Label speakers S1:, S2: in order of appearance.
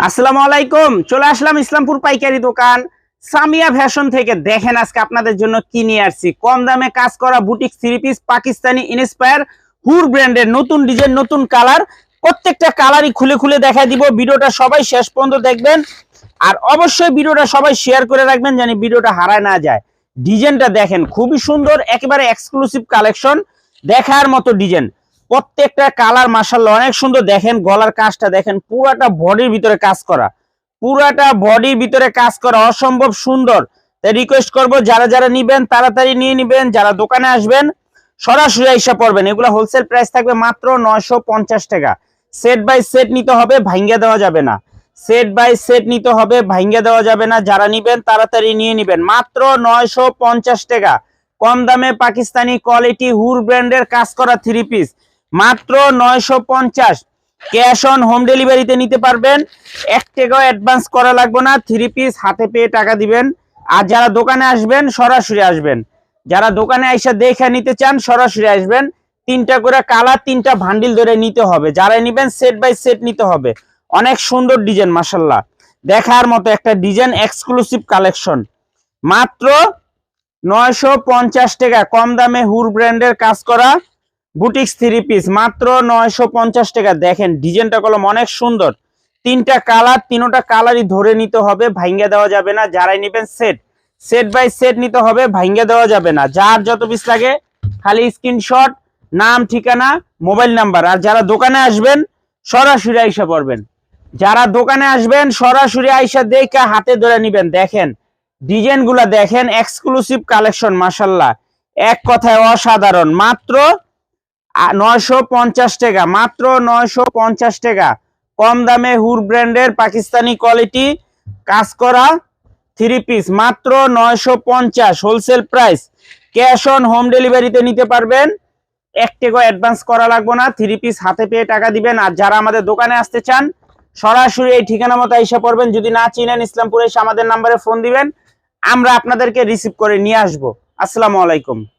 S1: আসসালামু আলাইকুম। চলে আসলাম ইসলামপুর পাইকারি দোকান সামিয়া ফ্যাশন থেকে। দেখেন আজকে আপনাদের জন্য কি নিয়ে আসছি। কম দামে কাজ করা boutique three piece Pakistani inspire হুর ব্র্যান্ডের নতুন ডিজাইন, নতুন কালার। প্রত্যেকটা কালারই খুলে খুলে দেখাই দিব। ভিডিওটা সবাই শেষ পর্যন্ত দেখবেন, আর অবশ্যই ভিডিওটা সবাই শেয়ার করে রাখবেন যেন ভিডিওটা হারায় না যায়। ডিজাইনটা দেখেন, খুবই সুন্দর, একেবারে এক্সক্লুসিভ কালেকশন, দেখার মতো ডিজাইন। প্রত্যেকটা কালার মাশাআল্লাহ অনেক সুন্দর। দেখেন গলার কাজটা দেখেন, পুরাটা বডির ভিতরে কাজ করা, পুরাটা বডির ভিতরে কাজ করা, অসম্ভব সুন্দর। তাই রিকোয়েস্ট করব যারা যারা নিবেন তাড়াতাড়ি নিয়ে নিবেন। যারা দোকানে আসবেন সরাসরি আইসা পড়বেন। এগুলো হোলসেল প্রাইস থাকবে মাত্র 950 টাকা। সেট বাই সেট নিতে হবে, ভাঙ্গা দেওয়া যাবে না। সেট বাই সেট নিতে হবে, ভাঙ্গা দেওয়া যাবে না। যারা নিবেন তাড়াতাড়ি নিয়ে নিবেন, মাত্র 950 টাকা। কম দামে পাকিস্তানি কোয়ালিটি হুর ব্র্যান্ডের কাজ করা থ্রি পিস মাত্র 950। ক্যাশ অন হোম ডেলিভারিতে নিতে পারবেন, 1 টাকাও অ্যাডভান্স করা লাগবে না। থ্রি পিস হাতে পেয়ে টাকা দিবেন। আর যারা দোকানে আসবেন সরাসরি আসবেন, যারা দোকানে আইসা দেখে নিতে চান সরাসরি আসবেন। 3টা করে কালার, 3টা ভান্ডিল ধরে নিতে হবে। যারা নিবেন সেট বাই সেট নিতে হবে। অনেক সুন্দর ডিজাইন মাশাআল্লাহ, দেখার মতো একটা ডিজাইন, এক্সক্লুসিভ কালেকশন। মাত্র 950 টাকা। কম দামে হুর ব্র্যান্ডের কাজ করা বুটিক্স থ্রি পিস মাত্র 950 টাকা। দেখেন ডিজাইনটা কলম অনেক সুন্দর। 3টা কালার, 3টা কালারই ধরে নিতে হবে, ভাঙ্গা দেওয়া যাবে না। যারাই নেবেন সেট সেট বাই সেট নিতে হবে, ভাঙ্গা দেওয়া যাবে না। যার যত পিস লাগে খালি স্ক্রিনশট, নাম, ঠিকানা, মোবাইল নাম্বার। আর যারা দোকানে আসবেন সরাসরি আইসা পড়বেন, যারা দোকানে আসবেন সরাসরি আইসা দেখে হাতে ধরে নিবেন। দেখেন ডিজাইন গুলা দেখেন, এক্সক্লুসিভ কালেকশন মাশাআল্লাহ, এক কথায় অসাধারণ। মাত্র 950 টাকা, মাত্র 950 টাকা। কম দামে হুর ব্র্যান্ডের পাকিস্তানি কোয়ালিটি কাজ করা থ্রি পিস মাত্র 950 wholesale price. Cash on home ডেলিভারিতে নিতে পারবেন, 1 টাকাও অ্যাডভান্স করা লাগবে না। থ্রি পিস হাতে পেয়ে টাকা দিবেন। আর যারা আমাদের দোকানে আসতে চান সরাসরি এই ঠিকানা মতো আইসা পড়বেন। যদি না চিনেন ইসলামপুরে এসে আমাদের নাম্বারে ফোন দিবেন, আমরা আপনাদেরকে রিসিভ করে নিয়ে আসবো। আসসালামু আলাইকুম।